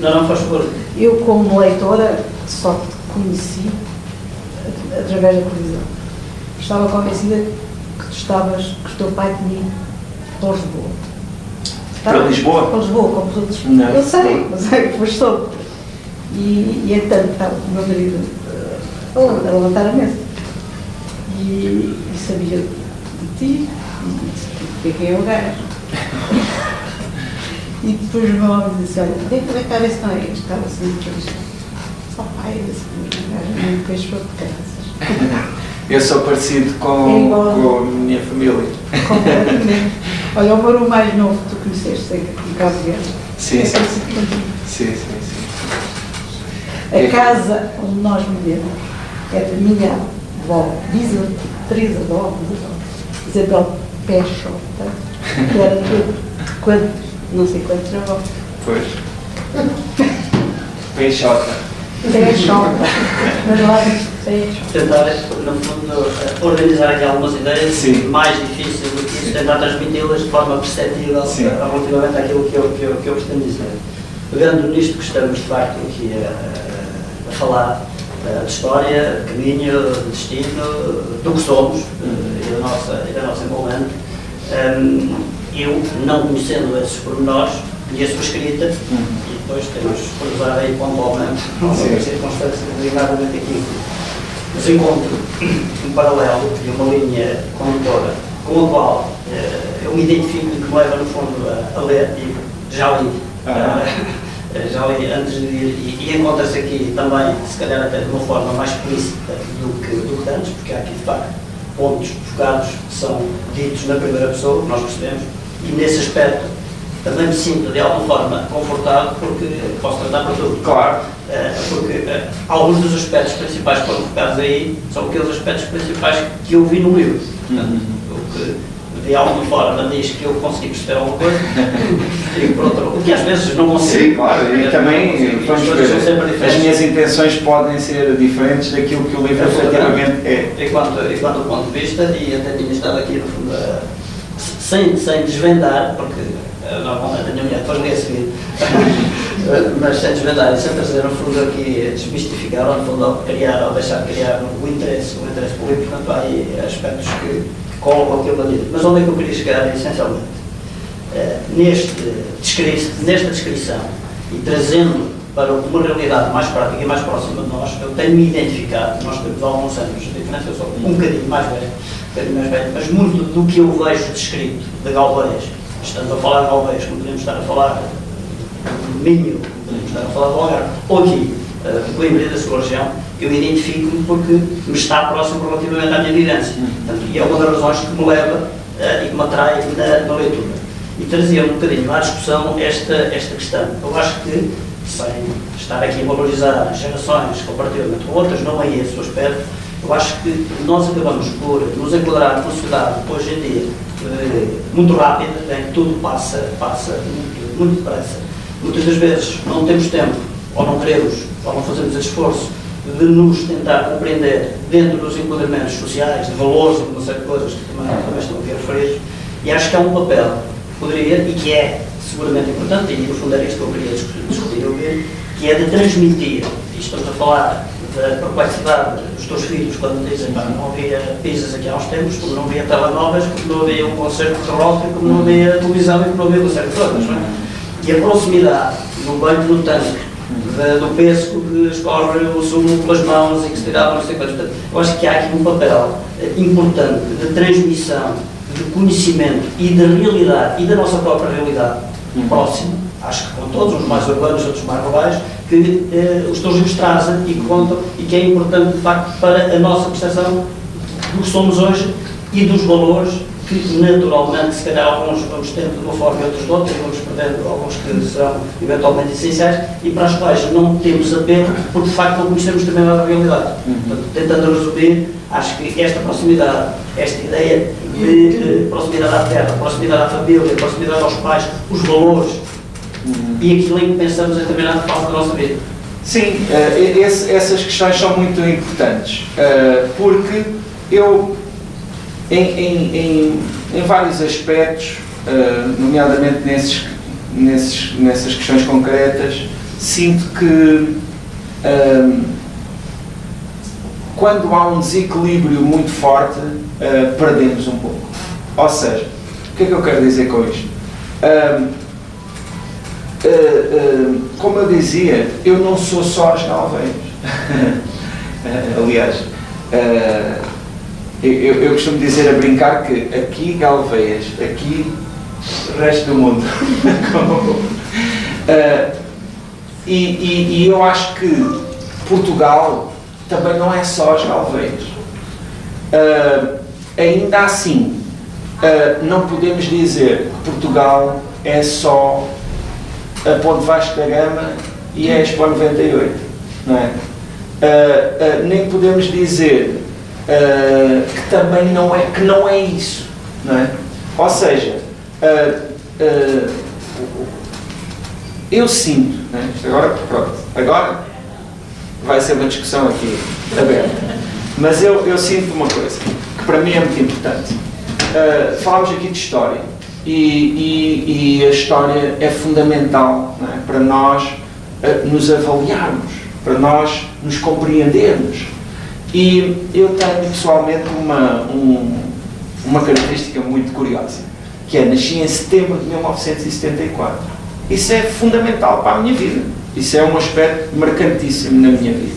Não, faz favor. Eu, como leitora, só te conheci através da televisão. Estava convencida que que o teu pai tinha ido para Lisboa. Para Lisboa? Para Lisboa, como todos. Não. Eu sei que foste todo. E entanto, estava o meu marido a levantar a mesa. E sabia de ti, e quem é o gajo. E depois o meu homem disse, olha, tem que ver se não é este, estava assim, entrevistado. Só pai, esse gajo, não fez para crianças. Eu sou parecido com a minha família. Completamente. Olha, o Maru mais novo que tu conheceste, sei que em Cabo Verde. Sim, sim. Sim. A casa onde nós vivemos é da minha avó, bisavó, Isabel Peixota, que era de não sei quantos avós. Pois. Peixota. Mas lá diz Peixota. Tentar, no fundo, organizar aqui algumas ideias. Sim. Mais difícil do que isso, tentar transmiti-las de forma perceptível relativamente àquilo que eu pretendo dizer. Pegando nisto que estamos, de facto, aqui a falar, de história, de caminho, de destino, do que somos e da nossa envolvente, eu, não conhecendo esses pormenores, conheço a escrita e depois temos cruzado aí pontualmente algumas circunstâncias ligadamente aqui. Mas encontro um paralelo e uma linha condutora com a qual eu me identifico e que me leva, no fundo, a ler, e já li. Já li antes de ir, e encontra-se aqui também, se calhar até de uma forma mais explícita do que antes, porque há aqui de facto pontos focados que são ditos na primeira pessoa, que nós percebemos, e nesse aspecto também me sinto de alguma forma confortado, porque posso tratar por tudo. Claro. Porque alguns dos aspectos principais que foram focados aí são aqueles aspectos principais que eu vi no livro. O que de alguma forma diz que eu consegui perceber alguma coisa, e por outro, o que às vezes não consigo. Sim, claro, e também vamos ver, as minhas intenções podem ser diferentes daquilo que o livro efetivamente é. Enquanto ponto de vista, e até tinha estado aqui no fundo sem desvendar, porque normalmente a minha mulher depois lê a seguir, mas sem desvendar e sem trazer no fundo aqui desmistificar, ou no fundo criar, ou deixar de criar o interesse público. Portanto, há aí aspectos que colocam aquilo ali. Mas onde é que eu queria chegar essencialmente? Nesta descrição e trazendo para uma realidade mais prática e mais próxima de nós, eu tenho-me identificado. Nós temos alguns anos de diferença, eu sou um bocadinho mais velho, mas muito do que eu vejo descrito de Galvez, estando a falar de Galvez, como podemos estar a falar de Minho, como podemos estar a falar de Algarve, ou aqui, de Coimbra e da sua região, eu identifico-me porque me está próximo relativamente à minha vivência. Portanto, e é uma das razões que me leva e que me atrai na leitura. E trazia um bocadinho à discussão esta questão. Eu acho que, sem estar aqui a valorizar gerações comparativamente com outras, não é esse o aspecto. Eu acho que nós acabamos por nos enquadrar numa sociedade, hoje em dia, muito rápida, em que tudo passa muito depressa. Muitas das vezes não temos tempo, ou não queremos, ou não fazemos esse esforço de nos tentar compreender dentro dos enquadramentos sociais, de valores e de uma série de coisas que também estão aqui a referir, e acho que há um papel que poderia, e que é seguramente importante, e no fundo era isto que eu queria discutir ouvir, que é de transmitir, e estamos a falar da perplexidade dos teus filhos quando dizem, não havia pizzas aqui há uns tempos, como não havia telemóveis, como não havia um concerto de rock, como não havia televisão e como não havia uma série de coisas, não é? E a proximidade no banho do tanque, do pesco que escorre o sumo pelas mãos e que se tirava não sei quantos. Eu acho que há aqui um papel importante de transmissão, de conhecimento e de realidade, e da nossa própria realidade próxima, acho que com todos, uns mais urbanos, outros mais rurais, que os teus livros trazem e que contam, e que é importante, de facto, para a nossa percepção do que somos hoje e dos valores que, naturalmente, se calhar alguns vamos tendo de uma forma e outros de outra, e vamos perdendo alguns que serão eventualmente essenciais, e para as quais não temos apego, porque, de facto, não conhecemos também a realidade. Portanto, tentando resumir, acho que esta proximidade, esta ideia de proximidade à terra, proximidade à família, proximidade aos pais, os valores, e aquilo em que pensamos em determinada fase da nossa vida. Sim, essas questões são muito importantes, porque eu, em vários aspectos, nomeadamente nesses nessas questões concretas, sinto que quando há um desequilíbrio muito forte, perdemos um pouco. Ou seja, o que é que eu quero dizer com isto? Como eu dizia, eu não sou só as Galveias. Aliás, eu costumo dizer a brincar que aqui Galveias, aqui o resto do mundo. E eu acho que Portugal também não é só as Galveias. Ainda assim, não podemos dizer que Portugal é só a Ponte Vasco da Gama e a Expo 98, não é? Nem podemos dizer que também não é isso, não é? Ou seja, eu sinto, não é? Agora vai ser uma discussão aqui aberta, mas eu sinto uma coisa que para mim é muito importante. Falámos aqui de história e a história é fundamental, não é? Para nós nos avaliarmos, para nós nos compreendermos. E eu tenho pessoalmente uma característica muito curiosa, que é nasci em setembro de 1974. Isso é fundamental para a minha vida. Isso é um aspecto marcantíssimo na minha vida.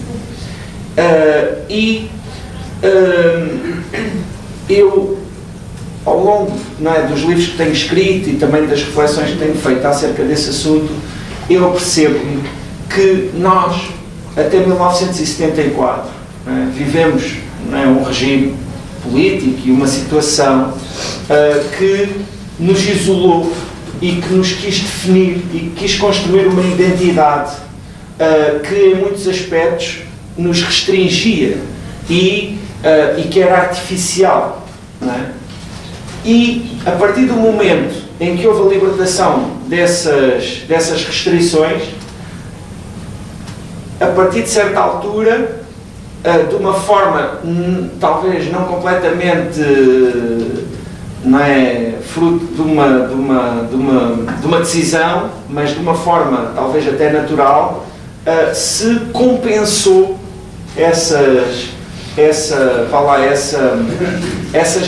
Eu, ao longo, não é, dos livros que tenho escrito e também das reflexões que tenho feito acerca desse assunto, eu percebo que nós, até 1974, não é, vivemos, não é, um regime político e uma situação que nos isolou e que nos quis definir e quis construir uma identidade que em muitos aspectos nos restringia e que era artificial, não é? E a partir do momento em que houve a libertação dessas restrições, a partir de certa altura, de uma forma talvez não completamente, não é, fruto de uma decisão, mas de uma forma talvez até natural, se compensou essas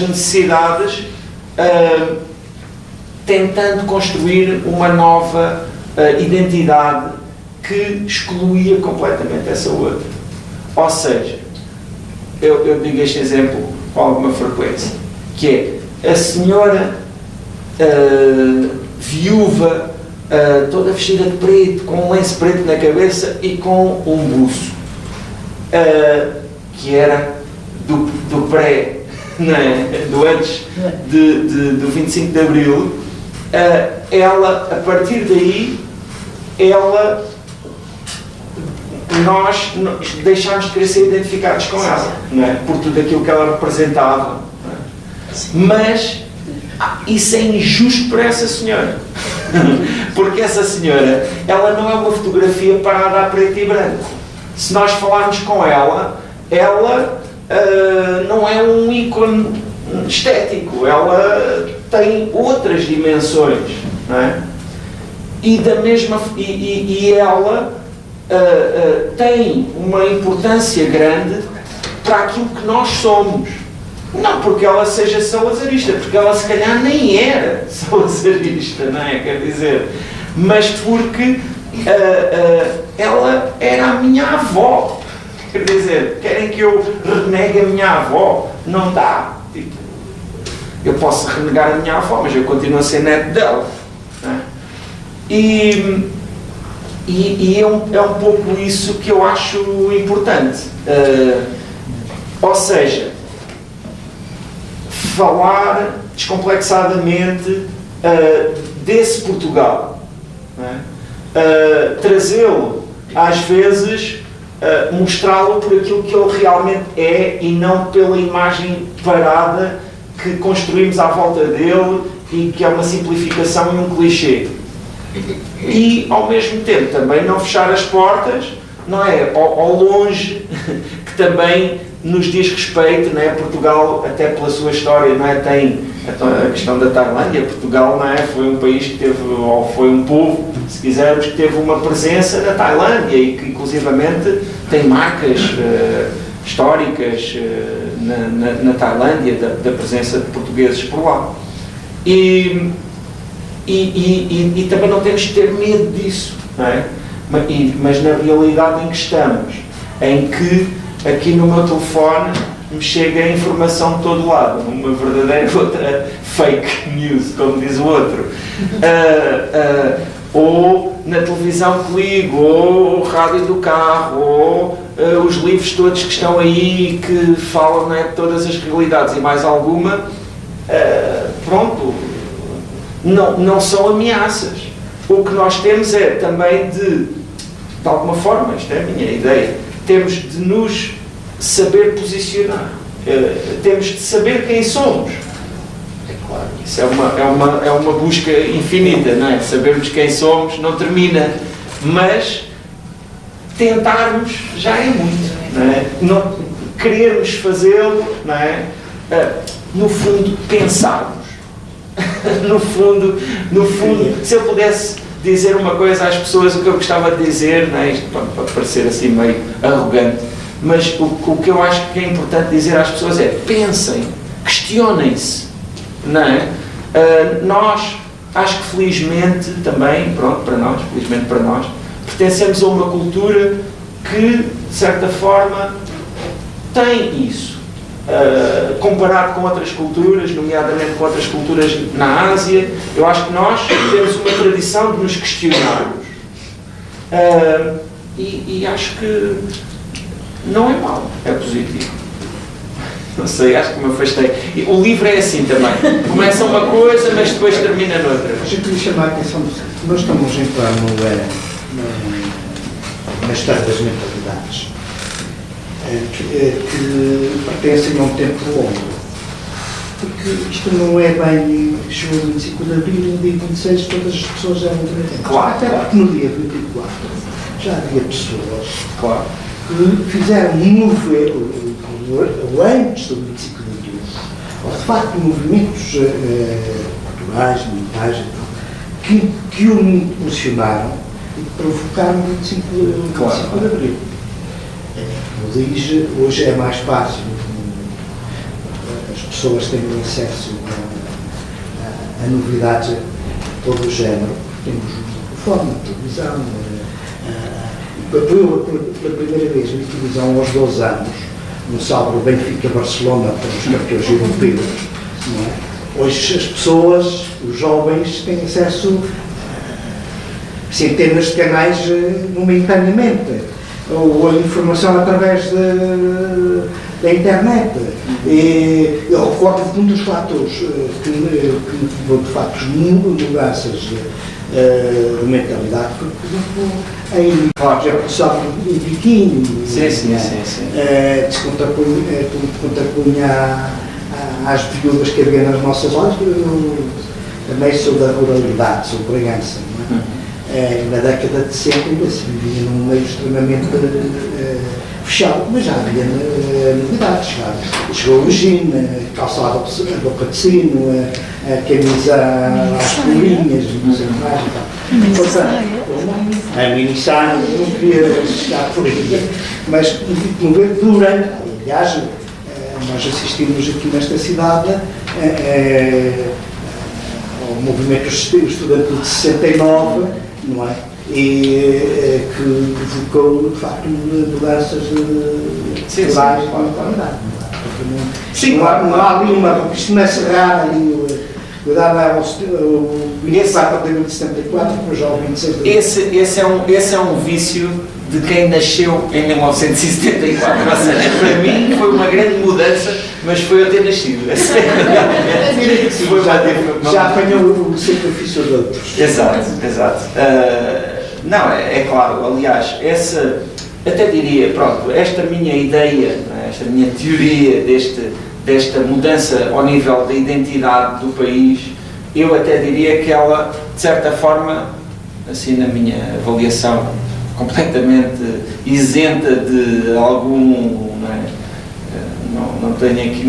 necessidades, tentando construir uma nova identidade que excluía completamente essa outra. Ou seja, eu digo este exemplo com alguma frequência, que é a senhora viúva, toda vestida de preto, com um lenço preto na cabeça e com um buço, que era do pré, não é? Do antes do 25 de Abril. Ela, a partir daí, nós deixámos de querer ser identificados com ela, não é? Por tudo aquilo que ela representava, não é? Mas isso é injusto para essa senhora, porque essa senhora, ela não é uma fotografia parada a preto e branco. Se nós falarmos com ela, não é um ícone estético, ela tem outras dimensões, não é? E ela tem uma importância grande para aquilo que nós somos. Não porque ela seja salazarista, porque ela se calhar nem era salazarista, não é? Quer dizer, mas porque ela era a minha avó. Quer dizer, querem que eu renegue a minha avó? Não dá. Tipo, eu posso renegar a minha avó, mas eu continuo a ser neto dela, não é? E é um pouco isso que eu acho importante. Ou seja, falar descomplexadamente desse Portugal, não é? Trazê-lo, às vezes, mostrá-lo por aquilo que ele realmente é e não pela imagem parada que construímos à volta dele e que é uma simplificação e um clichê. E, ao mesmo tempo, também não fechar as portas não é, ao longe, que também nos diz respeito, não é? Portugal, até pela sua história, não é? Tem a questão da Tailândia. Portugal, não é? Foi um país que teve, ou foi um povo, se quisermos, que teve uma presença na Tailândia e que inclusivamente tem marcas históricas na Tailândia da presença de portugueses por lá. E também não temos que ter medo disso, não é? Mas na realidade em que estamos, em que aqui no meu telefone me chega a informação de todo lado, uma verdadeira outra fake news, como diz o outro, ou na televisão que ligo, ou o rádio do carro, ou os livros todos que estão aí que falam, não é, de todas as realidades e mais alguma, pronto, não são ameaças. O que nós temos é também de alguma forma, isto é a minha ideia, temos de nos saber posicionar, temos de saber quem somos. É claro, isso é uma busca infinita, não é? Sabermos quem somos não termina, mas tentarmos já é muito, não é? Não querermos fazê-lo, não é? No fundo, pensarmos. no fundo, se eu pudesse dizer uma coisa às pessoas, o que eu gostava de dizer, não é? Isto pode parecer assim meio arrogante, mas o que eu acho que é importante dizer às pessoas é: pensem, questionem-se, não é? Nós, acho que felizmente também, pronto, felizmente para nós, pertencemos a uma cultura que, de certa forma, tem isso. Comparado com outras culturas, nomeadamente com outras culturas na Ásia, eu acho que nós temos uma tradição de nos questionarmos. E acho que não é mau, é positivo. Não sei, acho que me afastei. O livro é assim também. Começa uma coisa, mas depois termina noutra. A gente queria chamar a atenção, nós estamos a entrar na história das mentalidades. Que pertencem a um tempo longo. Porque isto não é bem, chegou no 25 de abril, no dia 26 todas as pessoas eram diferentes. Claro, até porque no dia 24 já havia pessoas, claro, que fizeram mover, antes do 25 de abril, de facto movimentos culturais, mentais, que o impulsionaram e que provocaram o 25 de abril. Hoje é mais fácil, as pessoas têm acesso a novidades de todo o género, temos forma de televisão. Pela primeira vez vi televisão aos 12 anos, no sábado Benfica-Barcelona para os campeões europeus, não é? Hoje as pessoas, os jovens, têm acesso a centenas de canais momentaneamente, ou a informação através da internet. E eu recordo que um dos fatores que levou de facto mudanças de mentalidade foi, por exemplo, já começava em biquíni, contrapunha às viúvas que havia nas nossas lojas. Também sou da ruralidade, sou Bragança, não é? Na década de 70 ainda se vivia num meio extremamente fechado, mas já havia novidades. Chegou o jean, calçado a boca de sino, a camisa às colinhas, não sei mais e tal. Portanto, a minissaia, não queria chegar por aí, mas durante, aliás, nós assistimos aqui nesta cidade ao movimento estudantil de 69, não é? E que provocou, de facto, mudanças culturais para a qualidade. Não há ali uma. Isto não é cerrado ali. Cuidado, o 24 de 74, depois já o 26 de esse é um vício de quem nasceu em 1974. Ou seja, para mim foi uma grande mudança, mas foi eu ter nascido. Já apanhou o sacrifício de outros. Exato. Não, é claro, aliás, até diria, pronto, esta minha ideia, esta minha teoria desta mudança ao nível da identidade do país, eu até diria que ela, de certa forma, assim na minha avaliação completamente isenta de algum... Não tenho aqui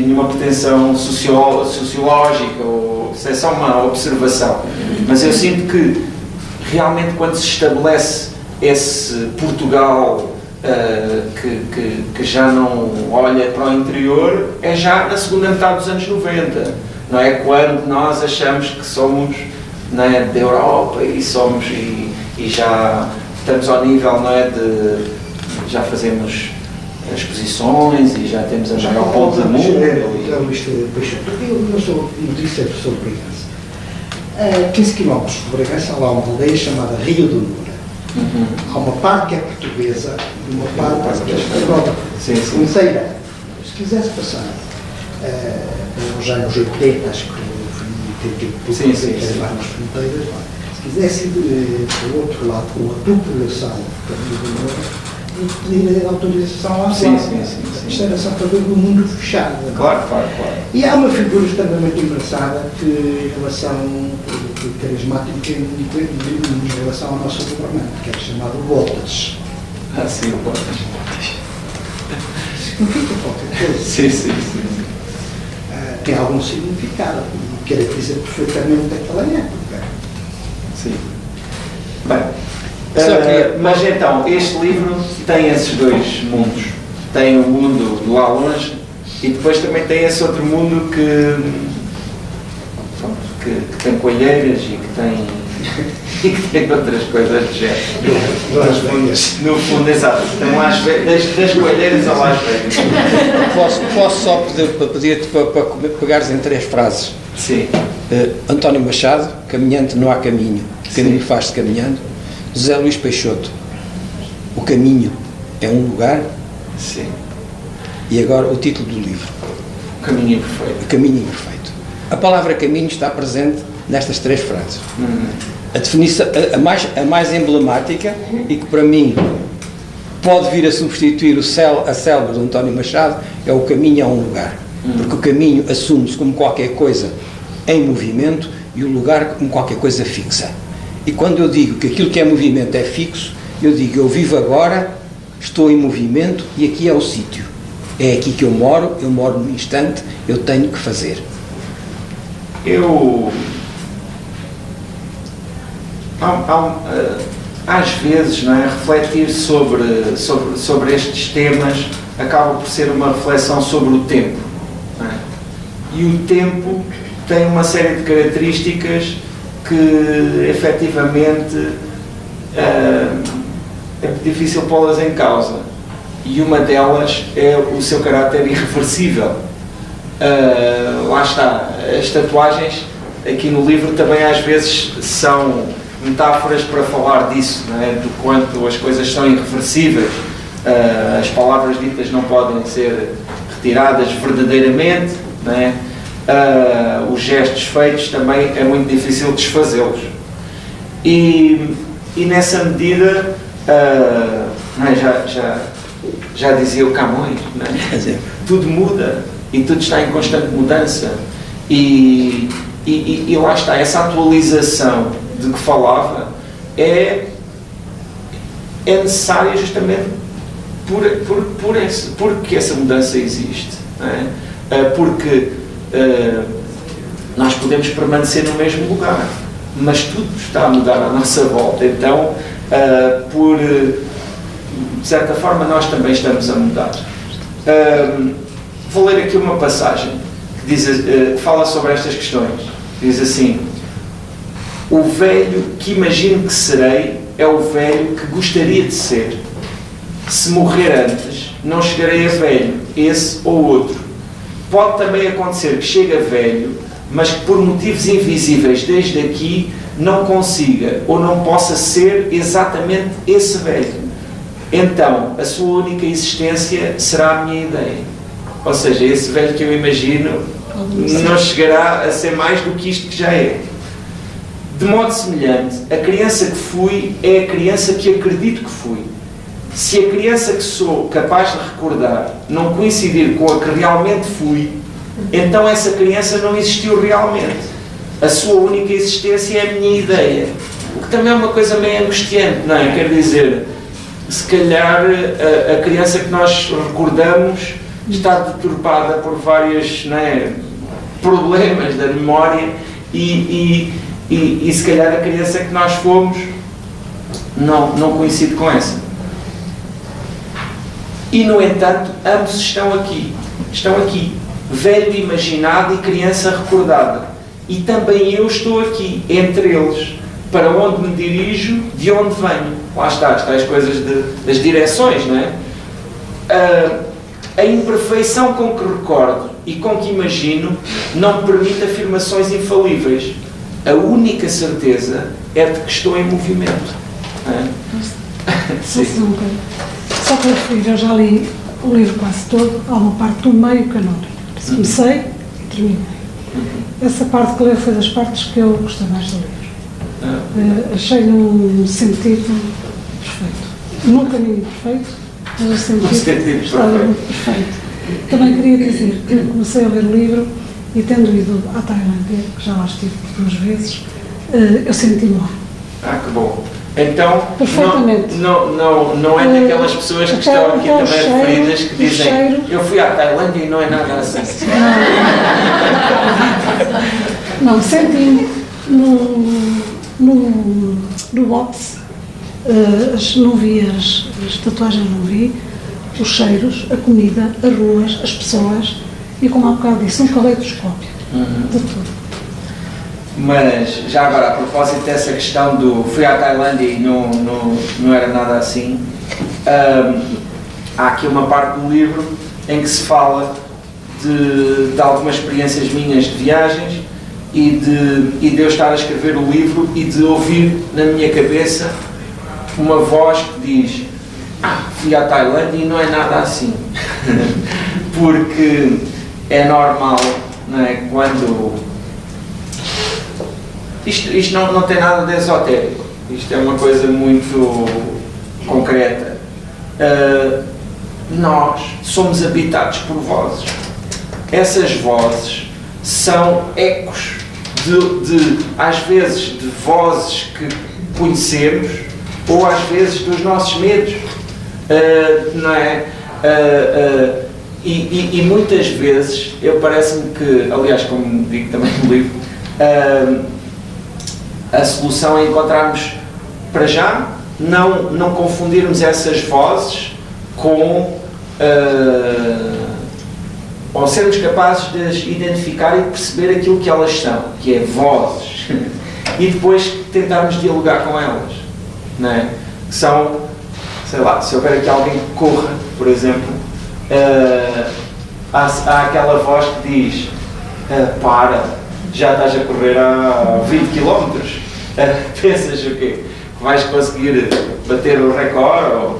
nenhuma pretensão sociológica, ou é só uma observação, mas eu sinto que realmente quando se estabelece esse Portugal que já não olha para o interior, é já na segunda metade dos anos 90, não é? Quando nós achamos que somos, não é, da Europa e somos e já estamos ao nível, não é, de já fazemos exposições e já temos a maior ponto do mundo. Eu sou notícia sobre Bragança. A 15 km de Bragança há lá uma aldeia chamada Rio do Moura. Há uma parte que é portuguesa e uma parte que é espanhola. Inteira. Se quisesse passar já nos 80, acho que foi várias fronteiras, se quisesse ir para o outro lado com a população do Rio do Moura, e pedir autorização à Isto era só para ver o mundo fechado. Claro. E há uma figura extremamente engraçada que, em relação carismática em relação ao nosso governante, que é chamado Botas. Sim, Botas. Significa qualquer coisa. Sim. Tem algum significado, caracteriza perfeitamente aquela época. Sim. Bem. Mas então, este livro tem esses dois mundos. Tem o mundo do lá longe e depois também tem esse outro mundo que tem coelheiras e que tem outras coisas do género. No fundo, exato. Tem das coelheiras a Las Vegas. Posso só pedir-te para pegares em 3 frases. Sim. António Machado, caminhante não há caminho, o caminho faz-se caminhando. José Luís Peixoto, o caminho é um lugar. Sim. E agora o título do livro. O caminho imperfeito. O caminho imperfeito. A palavra caminho está presente nestas 3 frases. A definição, a mais emblemática e que para mim pode vir a substituir a célebre de António Machado é o caminho a um lugar. Porque o caminho assume-se como qualquer coisa em movimento e o lugar como qualquer coisa fixa. E quando eu digo que aquilo que é movimento é fixo, eu digo, eu vivo agora, estou em movimento e aqui é o sítio. É aqui que eu moro no instante, eu tenho que fazer. Às vezes, não é, refletir sobre estes temas acaba por ser uma reflexão sobre o tempo. Não é? E o tempo tem uma série de características que efetivamente é difícil pô-las em causa, e uma delas é o seu caráter irreversível. Lá está, as tatuagens aqui no livro também às vezes são metáforas para falar disso, não é? Do quanto as coisas são irreversíveis, as palavras ditas não podem ser retiradas verdadeiramente, não é? Os gestos feitos também é muito difícil desfazê-los, e nessa medida já dizia o Camões, não é? Tudo muda e tudo está em constante mudança, e lá está, essa atualização de que falava é necessária justamente porque essa mudança existe, não é? Porque nós podemos permanecer no mesmo lugar, mas tudo está a mudar à nossa volta, então de certa forma nós também estamos a mudar. Vou ler aqui uma passagem que diz, fala sobre estas questões. Diz assim: o velho que imagino que serei é o velho que gostaria de ser. Se morrer antes, não chegarei a velho, esse ou outro. Pode também acontecer que chegue a velho, mas que por motivos invisíveis desde aqui não consiga ou não possa ser exatamente esse velho. Então, a sua única existência será a minha ideia. Ou seja, esse velho que eu imagino não chegará a ser mais do que isto que já é. De modo semelhante, a criança que fui é a criança que acredito que fui. Se a criança que sou capaz de recordar não coincidir com a que realmente fui, então essa criança não existiu realmente. A sua única existência é a minha ideia. O que também é uma coisa meio angustiante, não é? Quer dizer, se calhar a criança que nós recordamos está deturpada por vários, não é, problemas da memória e se calhar a criança que nós fomos não coincide com essa. E, no entanto, ambos estão aqui, velho imaginado e criança recordada. E também eu estou aqui, entre eles, para onde me dirijo, de onde venho. Lá está, as coisas das direções, não é? A imperfeição com que recordo e com que imagino não me permite afirmações infalíveis. A única certeza é de que estou em movimento. Sim. Só para referir, eu já li o livro quase todo, há uma parte do meio que eu não li. Comecei e terminei. Essa parte que leio foi das partes que eu gostei mais do livro. Achei num sentido perfeito. Num caminho perfeito, mas o sentido estava muito perfeito. Também queria dizer que comecei a ler o livro e, tendo ido à Tailândia, que já lá estive por 2 vezes, eu senti-me lá. Que bom. Então, perfeitamente. Não é daquelas pessoas que estão aqui também referidas que dizem eu fui à Tailândia e não é nada assim. Não, senti-me no box, não vi as tatuagens, não vi, os cheiros, a comida, as ruas, as pessoas e, como há bocado disse, um caleidoscópio de tudo. Mas, já agora, a propósito dessa questão do fui à Tailândia e não era nada assim, há aqui uma parte do livro em que se fala de algumas experiências minhas de viagens e de eu estar a escrever o livro e de ouvir na minha cabeça uma voz que diz fui à Tailândia e não é nada assim. Porque é normal, não é? Quando... Isto não tem nada de esotérico, isto é uma coisa muito concreta. Nós somos habitados por vozes. Essas vozes são ecos às vezes, de vozes que conhecemos ou às vezes dos nossos medos. Não é? E muitas vezes, parece-me que, aliás, como digo também no livro, a solução é encontrarmos, para já, não confundirmos essas vozes com... ou sermos capazes de as identificar e perceber aquilo que elas são, que é vozes, e depois tentarmos dialogar com elas, não é? Que são, sei lá, se houver aqui alguém que corra, por exemplo, há aquela voz que diz para, já estás a correr a 20 km, pensas o quê? Que vais conseguir bater o recorde?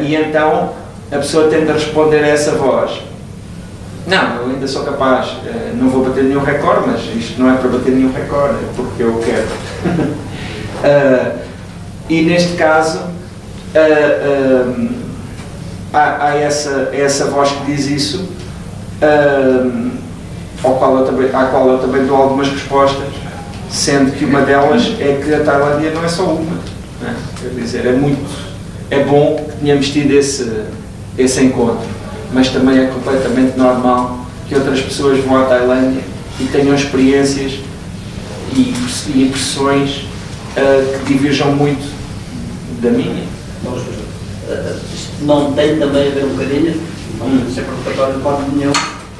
E então a pessoa tende a responder a essa voz: não, eu ainda sou capaz, não vou bater nenhum recorde, mas isto não é para bater nenhum recorde, é porque eu quero. E neste caso há essa voz que diz isso, à qual eu também dou algumas respostas, sendo que uma delas é que a Tailândia não é só uma, não é? Quer dizer, é bom que tenhamos tido esse encontro, mas também é completamente normal que outras pessoas vão à Tailândia e tenham experiências e impressões que diverjam muito da minha. Não tem também a ver um bocadinho, não tem sempre preocupatório de modo nenhum,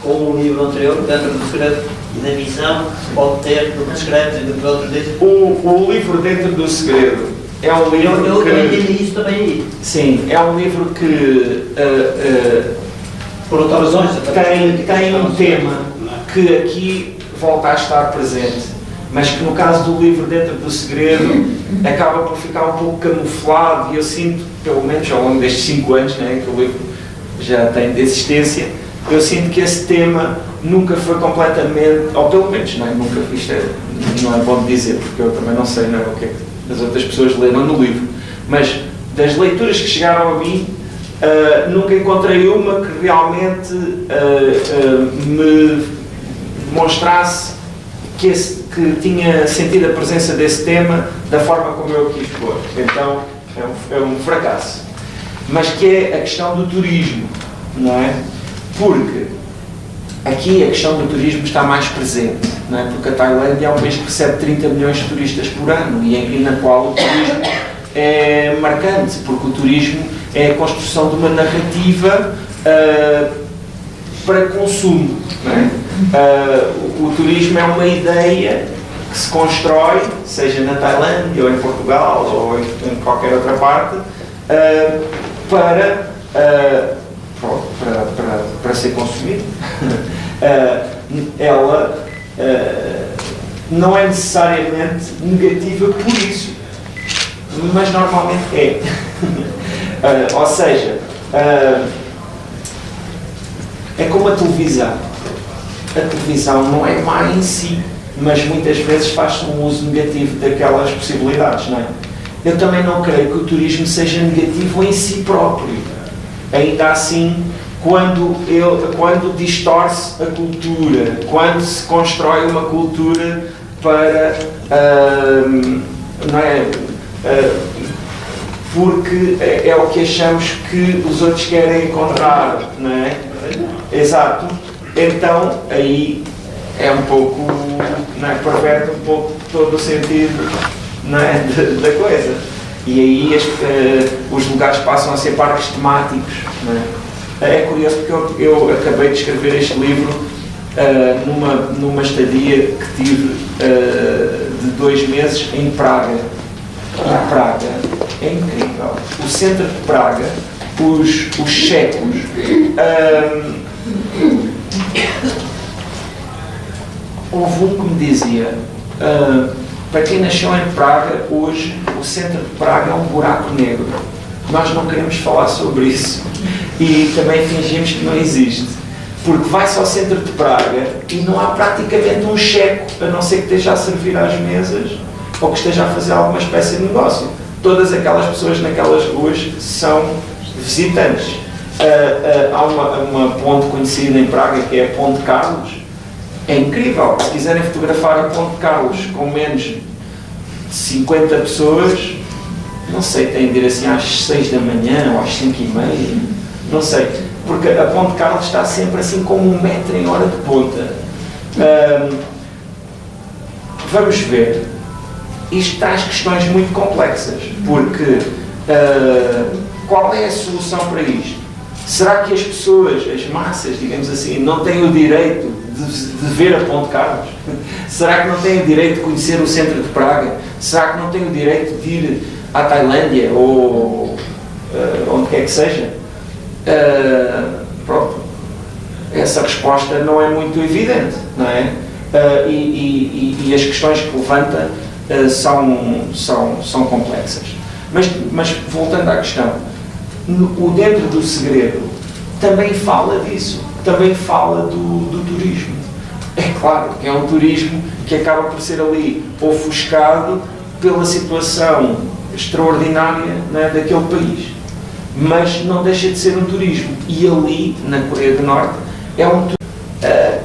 com o livro anterior, Dentro do Segredo, e da visão que se pode ter do que escreves e do que outros dizem? O livro Dentro do Segredo é um livro que... Eu entendi isso também aí. Sim, é um livro que... por outras razões, tem um tema que aqui volta a estar presente, mas que no caso do livro Dentro do Segredo acaba por ficar um pouco camuflado, e eu sinto, pelo menos ao longo destes 5 anos, né, que o livro já tem de existência, eu sinto que esse tema nunca foi completamente, ou pelo menos, não é, nunca, isto não é bom de dizer, porque eu também não sei, não é, o que é que as outras pessoas leram no livro, mas das leituras que chegaram a mim, nunca encontrei uma que realmente me demonstrasse que tinha sentido a presença desse tema da forma como eu quis pôr. Então, é um fracasso. Mas que é a questão do turismo, não é? Porque aqui a questão do turismo está mais presente, não é? Porque a Tailândia é um país que recebe 30 milhões de turistas por ano e na qual o turismo é marcante, porque o turismo é a construção de uma narrativa para consumo, não é? O turismo é uma ideia que se constrói, seja na Tailândia ou em Portugal ou em qualquer outra parte, para ser consumido. Ela não é necessariamente negativa por isso, mas normalmente é. Ou seja, é como a televisão. A televisão não é má em si, mas muitas vezes faz-se um uso negativo daquelas possibilidades, não é? Eu também não creio que o turismo seja negativo em si próprio. Ainda assim, quando distorce a cultura, quando se constrói uma cultura para, não é, porque é o que achamos que os outros querem encontrar, não é? Exato. Então, aí é um pouco, não é, perverte um pouco todo o sentido, não é, da coisa. E aí os lugares passam a ser parques temáticos, não é? É curioso porque eu acabei de escrever este livro numa estadia que tive de 2 meses em Praga. E Praga é incrível. O centro de Praga, os checos, houve um que me dizia, para quem nasceu em Praga, hoje o centro de Praga é um buraco negro. Nós não queremos falar sobre isso e também fingimos que não existe, porque vai-se ao centro de Praga e não há praticamente um checo, a não ser que esteja a servir às mesas ou que esteja a fazer alguma espécie de negócio. Todas aquelas pessoas naquelas ruas são visitantes. Há uma ponte conhecida em Praga que é a Ponte Carlos. É incrível. Se quiserem fotografar a Ponte Carlos com menos de 50 pessoas, não sei, têm de ir assim às 6 da manhã ou às 5h30, não sei, porque a Ponte Carlos está sempre assim com 1 metro em hora de ponta. Vamos ver. Isto traz questões muito complexas, porque qual é a solução para isto? Será que as pessoas, as massas, digamos assim, não têm o direito de ver a Ponte Carlos? Será que não têm o direito de conhecer o centro de Praga? Será que não têm o direito de ir à Tailândia ou onde quer que seja? Pronto. Essa resposta não é muito evidente, não é? E as questões que levanta são complexas. Mas voltando à questão, o Dentro do Segredo também fala disso, também fala do turismo. É claro que é um turismo que acaba por ser ali ofuscado pela situação extraordinária, né, daquele país, mas não deixa de ser um turismo. E ali, na Coreia do Norte, é um turismo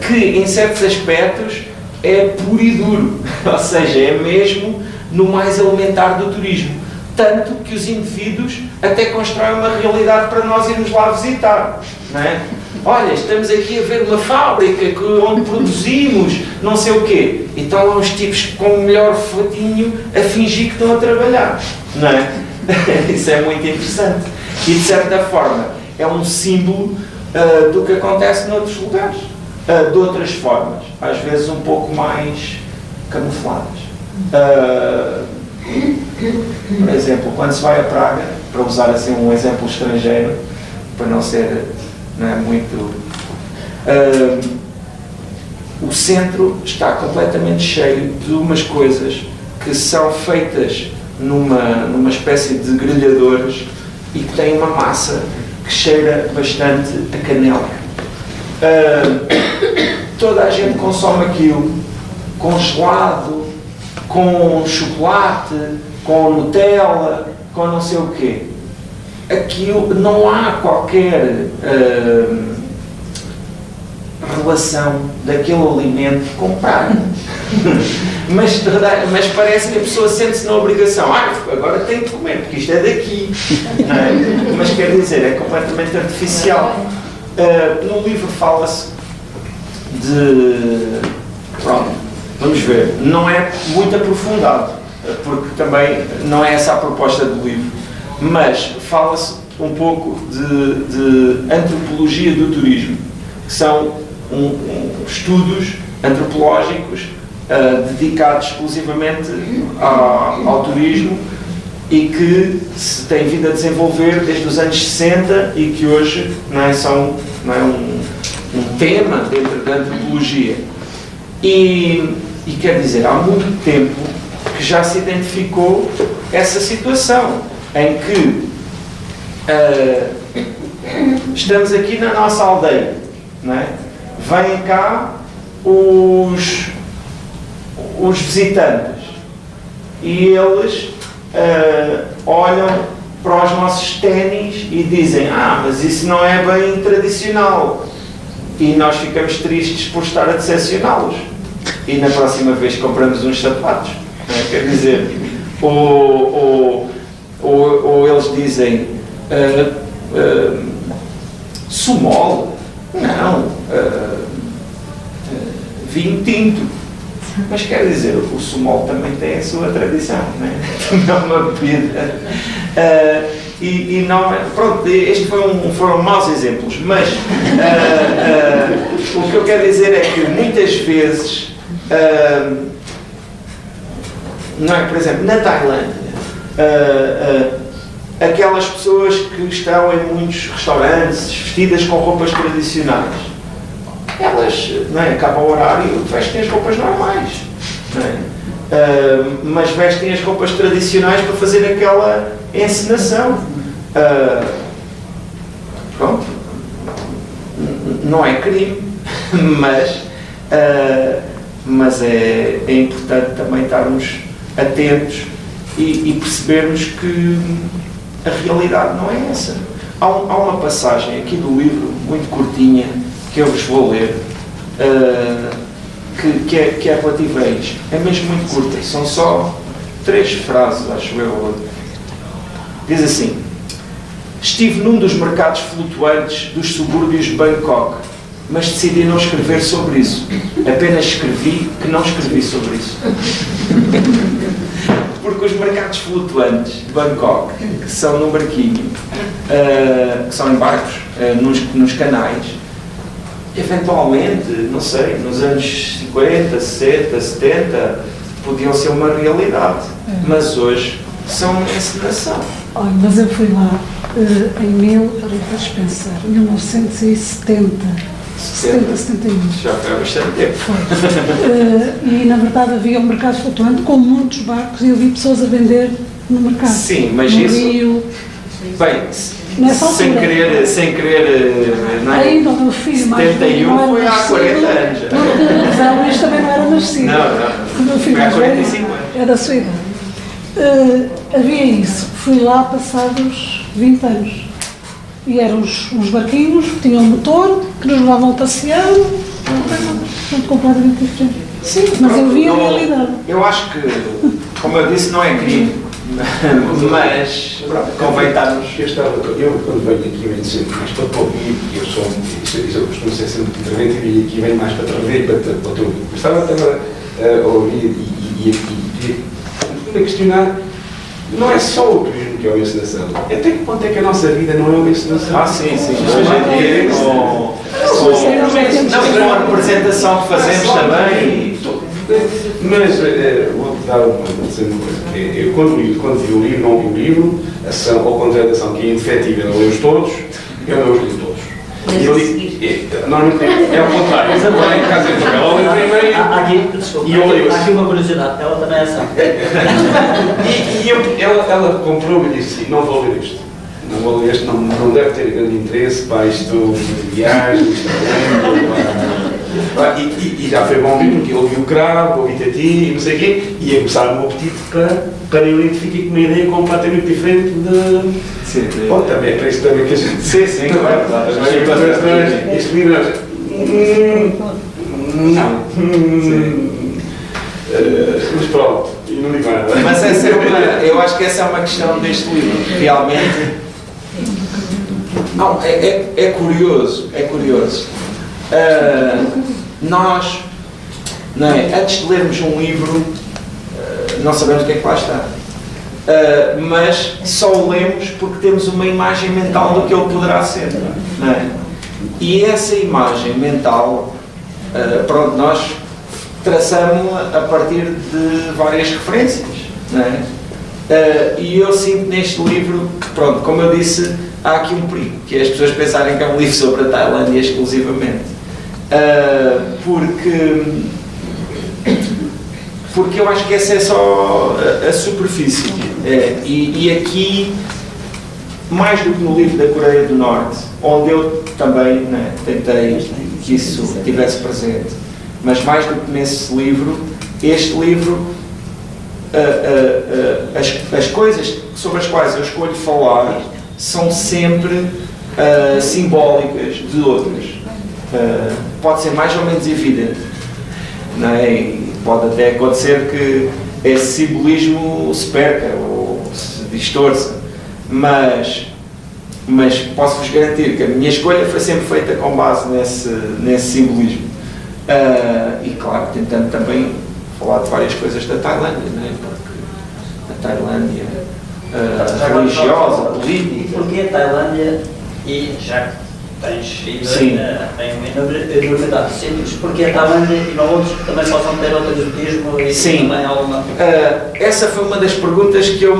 que, em certos aspectos, é puro e duro, ou seja, é mesmo no mais elementar do turismo. Tanto que os indivíduos até constroem uma realidade para nós irmos lá visitar, não é? Olha, estamos aqui a ver uma fábrica onde produzimos não sei o quê. E estão lá uns tipos com o melhor fatinho a fingir que estão a trabalhar, não é? Isso é muito interessante. E, de certa forma, é um símbolo do que acontece noutros lugares. De outras formas, às vezes um pouco mais camufladas. Por exemplo, quando se vai a Praga, para usar assim um exemplo estrangeiro, para não ser, não é, muito... o centro está completamente cheio de umas coisas que são feitas numa espécie de grelhadores e que têm uma massa que cheira bastante a canela. Toda a gente consome aquilo congelado, com chocolate, com Nutella, com não sei o quê. Aquilo, não há qualquer relação daquele alimento com praga. mas parece que a pessoa sente-se na obrigação. Agora tenho de comer, porque isto é daqui. Não é? Mas quer dizer, é completamente artificial. No livro fala-se de... Pronto, vamos ver. Não é muito aprofundado, porque também não é essa a proposta do livro. Mas fala-se um pouco de antropologia do turismo, que são estudos antropológicos dedicados exclusivamente ao turismo e que se tem vindo a desenvolver desde os anos 60 e que hoje são um tema dentro da antropologia. E quer dizer, há muito tempo que já se identificou essa situação em que estamos aqui na nossa aldeia, não é? Vêm cá os visitantes e eles olham para os nossos ténis e dizem: mas isso não é bem tradicional, e nós ficamos tristes por estar a decepcioná-los e na próxima vez compramos uns sapatos, não é? Quer dizer, ou eles dizem Sumol? Não, vinho tinto. Mas quer dizer, o Sumol também tem a sua tradição, não é? Não é uma bebida. E não, pronto, estes foram maus exemplos, mas o que eu quero dizer é que muitas vezes, não é, por exemplo, na Tailândia, aquelas pessoas que estão em muitos restaurantes vestidas com roupas tradicionais, elas, não é, acabam o horário, vestem as roupas normais, não é? Mas vestem as roupas tradicionais para fazer aquela encenação. Pronto, não é crime, mas é importante também estarmos atentos e percebermos que a realidade não é essa. Há uma passagem aqui do livro, muito curtinha, que eu vos vou ler, que é relativa a isto. É mesmo muito curta, são só 3 frases, acho eu. Diz assim: estive num dos mercados flutuantes dos subúrbios de Bangkok, mas decidi não escrever sobre isso. Apenas escrevi que não escrevi sobre isso. Porque os mercados flutuantes de Bangkok, que são num barquinho, que são em barcos, nos canais, eventualmente, não sei, nos anos 50, 60, 70, podiam ser uma realidade. Mas hoje são uma encenação. Olha, mas eu fui lá em 1970. 71. Já foi há bastante tempo. Foi. E na verdade havia um mercado flutuante com muitos barcos e eu vi pessoas a vender no mercado. Sim, mas no isso... Rio. Bem, sem querer... Não é? Ainda o meu filho mais 71 foi há 40 anos. Porque Zé Luís também não era nascido. Não. O meu filho Foi há mais 45 anos. é da sua idade. Havia isso. Fui lá passados 20 anos. E eram uns barquinhos que tinham um motor, que nos levavam a passear, tudo completamente diferente. Sim, mas eu vi a realidade. Eu acho que, como eu disse, não é crime, mas convém estarmos... Eu, quando venho aqui, venho sempre mais para ouvir, porque eu costumo ser sempre interventivo e aqui venho mais para te rever e para te ouvir. Gostava a ouvir e a questionar. Não é só o turismo que é uma encenação. Até que ponto é que a nossa vida não é uma encenação? Sim. Hoje em dia, com a representação que fazemos também. Mas vou-te dar uma coisa. Eu, quando vi o livro, não vi o livro, ação, ao contrário da ação que é indefetível, eu leio-os todos, eu não os li todos. Normalmente é o contrário. Agora em casa ela lê primeiro e eu leio. Há aqui uma curiosidade, ela também é assim. E ela comprou-me e disse: não vou ler isto. Não vou ler isto, não deve ter grande interesse para isto de viagens, e já foi bom vir, porque eu ouvi o Cravo, ouvi-te a ti e não sei o quê, e ia começar o meu apetite para eu identificar com uma ideia completamente diferente de... Sim. Bom, também é para isso também que a gente... Sim, claro. Este livro... Não. Mas pronto, e não digo nada. Mas eu acho que essa é uma questão deste livro, realmente. Não, é curioso, nós, não é, antes de lermos um livro, não sabemos o que é que lá está. Mas só o lemos porque temos uma imagem mental do que ele poderá ser, não é? E essa imagem mental, pronto, nós traçamos-la a partir de várias referências, não é? E eu sinto neste livro, pronto, como eu disse, há aqui um perigo, que é as pessoas pensarem que é um livro sobre a Tailândia exclusivamente, porque eu acho que essa é só a superfície. E aqui, mais do que no livro da Coreia do Norte, onde eu também, né, tentei que isso estivesse presente, mas mais do que nesse livro, este livro, as coisas sobre as quais eu escolho falar são sempre simbólicas de outras. Pode ser mais ou menos evidente, não é? E pode até acontecer que esse simbolismo se perca ou se distorça, mas posso-vos garantir que a minha escolha foi sempre feita com base nesse simbolismo. E claro, tentando também falar de várias coisas da Tailândia, não é? Porque a Tailândia religiosa, política. E porquê a Tailândia, e já que tens ido em uma enormidade de sítios, porque a Tailândia e não outros que também possam ter outro exotismo e sim. Também alguma... Essa foi uma das perguntas que eu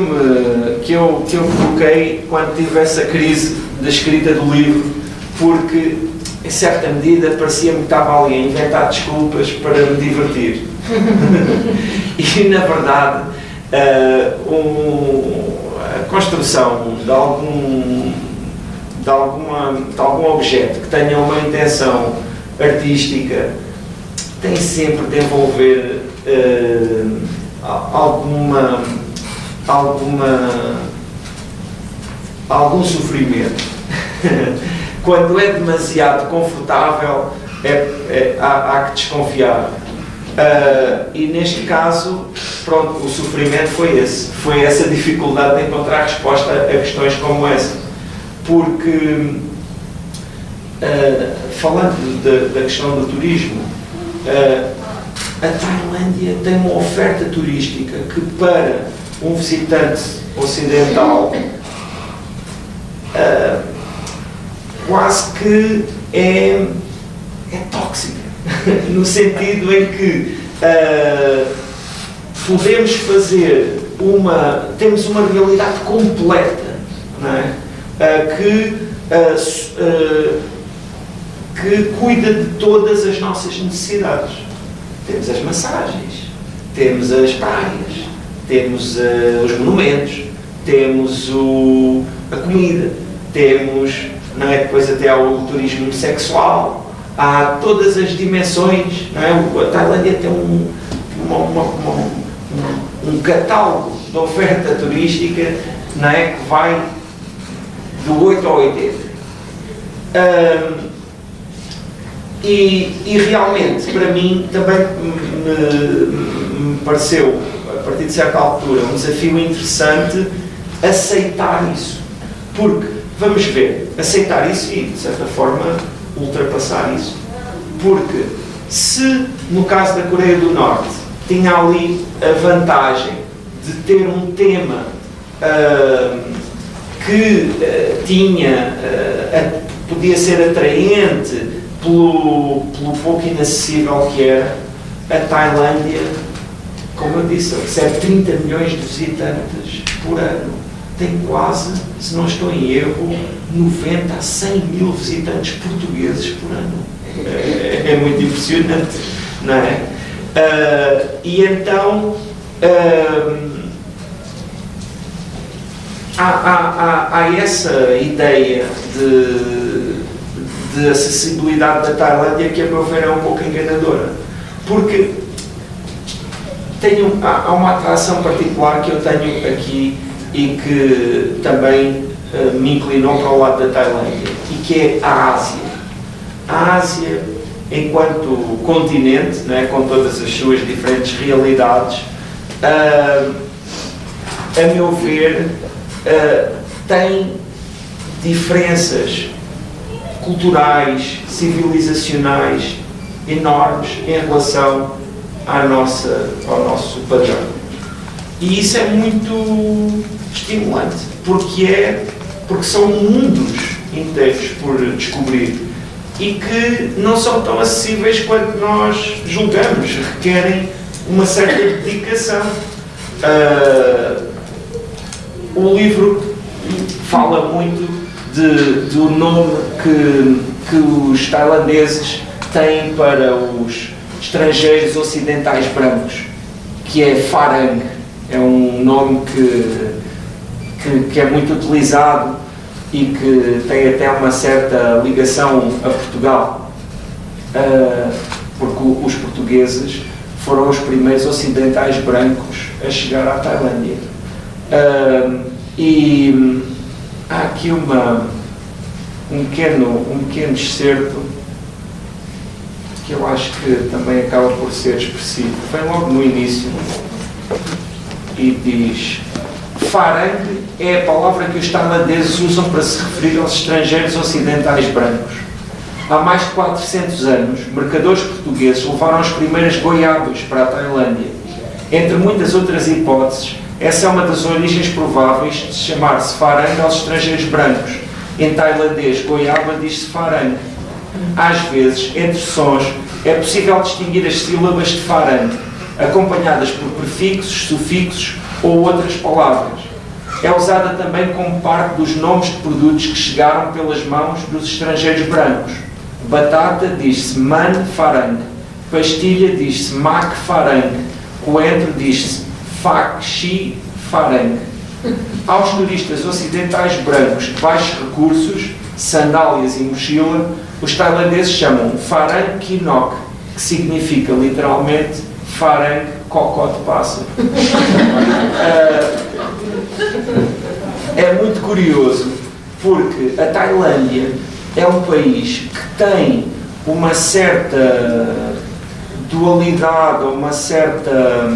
coloquei quando tive essa crise da escrita do livro, porque em certa medida parecia-me que estava ali a inventar desculpas para me divertir. E na verdade a construção de algum objeto que tenha uma intenção artística tem sempre de envolver algum sofrimento. Quando é demasiado confortável, há que desconfiar. E neste caso, pronto, o sofrimento foi essa dificuldade de encontrar resposta a questões como essa. Porque, falando da questão do turismo, a Tailândia tem uma oferta turística que para um visitante ocidental quase que é tóxica, no sentido em que temos uma realidade completa, não é? Que cuida de todas as nossas necessidades. Temos as massagens, temos as praias, temos os monumentos, temos a comida, temos, não é? Depois até há o turismo sexual, há todas as dimensões, não é? A Tailândia tem um catálogo de oferta turística, não é? Que vai do 8 ao 80. E realmente, para mim, também me pareceu, a partir de certa altura, um desafio interessante aceitar isso. Porque, vamos ver, aceitar isso e, de certa forma, ultrapassar isso. Porque, se, no caso da Coreia do Norte, tinha ali a vantagem de ter um tema que podia ser atraente pelo pouco inacessível que era, a Tailândia, como eu disse, recebe 30 milhões de visitantes por ano. Tem quase, se não estou em erro, 90 a 100 mil visitantes portugueses por ano. É muito impressionante, não é? E então há essa ideia de acessibilidade da Tailândia que, a meu ver, é um pouco enganadora, porque há uma atração particular que eu tenho aqui e que também me inclinou para o lado da Tailândia, e que é a Ásia. A Ásia enquanto continente, não é? Com todas as suas diferentes realidades, a meu ver, tem diferenças culturais, civilizacionais enormes em relação ao nosso padrão. E isso é muito estimulante, porque são mundos inteiros por descobrir e que não são tão acessíveis quanto nós julgamos, requerem uma certa dedicação. O livro fala muito do nome que os tailandeses têm para os estrangeiros ocidentais brancos, que é Farang. É um nome que é muito utilizado e que tem até uma certa ligação a Portugal, porque os portugueses foram os primeiros ocidentais brancos a chegar à Tailândia. E há aqui um pequeno excerto que eu acho que também acaba por ser expressivo. Vem logo no início e diz: Farang é a palavra que os tailandeses usam para se referir aos estrangeiros ocidentais brancos. Há mais de 400 anos, mercadores portugueses levaram as primeiras goiabas para a Tailândia. Entre muitas outras hipóteses, essa é uma das origens prováveis de chamar-se Farang aos estrangeiros brancos. Em tailandês, goiaba diz-se Farang. Às vezes, entre sons, é possível distinguir as sílabas de Farang, acompanhadas por prefixos, sufixos ou outras palavras. É usada também como parte dos nomes de produtos que chegaram pelas mãos dos estrangeiros brancos. Batata diz-se Man Farang, pastilha diz-se Mac Farang, coentro diz-se Phak Chi Farang. Aos turistas ocidentais brancos de baixos recursos, sandálias e mochila, os tailandeses chamam Farang Kinok, que significa literalmente Farang Cocó de Pássaro. É muito curioso porque a Tailândia é um país que tem uma certa dualidade, uma certa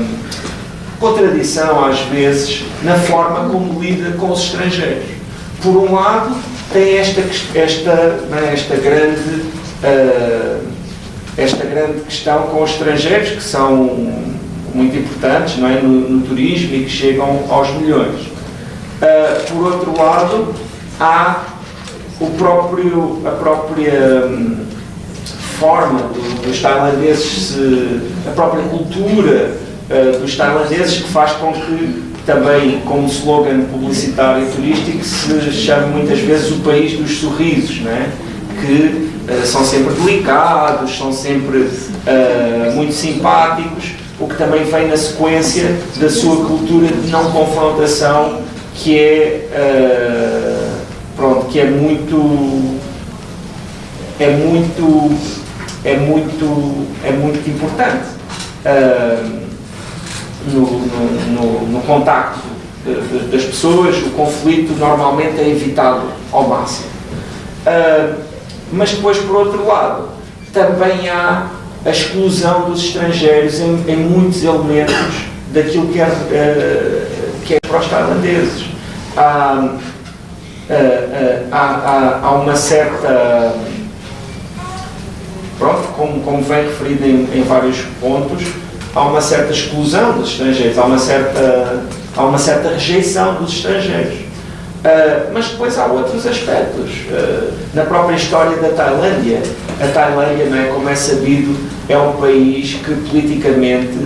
contradição às vezes na forma como lida com os estrangeiros. Por um lado tem esta grande questão com os estrangeiros, que são muito importantes, não é, no turismo e que chegam aos milhões. Por outro lado, há a própria forma dos tailandeses, a própria cultura dos tailandeses, que faz com que também, como slogan publicitário e turístico, se chame muitas vezes o país dos sorrisos, não é? Que são sempre delicados, são sempre muito simpáticos, o que também vem na sequência da sua cultura de não confrontação, que é muito importante no contacto das pessoas. O conflito normalmente é evitado ao máximo. Mas depois, por outro lado, também há a exclusão dos estrangeiros em muitos elementos daquilo que é para os tailandeses. Há uma certa, como vem referido em vários pontos, há uma certa exclusão dos estrangeiros, há uma certa rejeição dos estrangeiros. Mas depois há outros aspectos. Na própria história da Tailândia, a Tailândia, não é, como é sabido, é um país que politicamente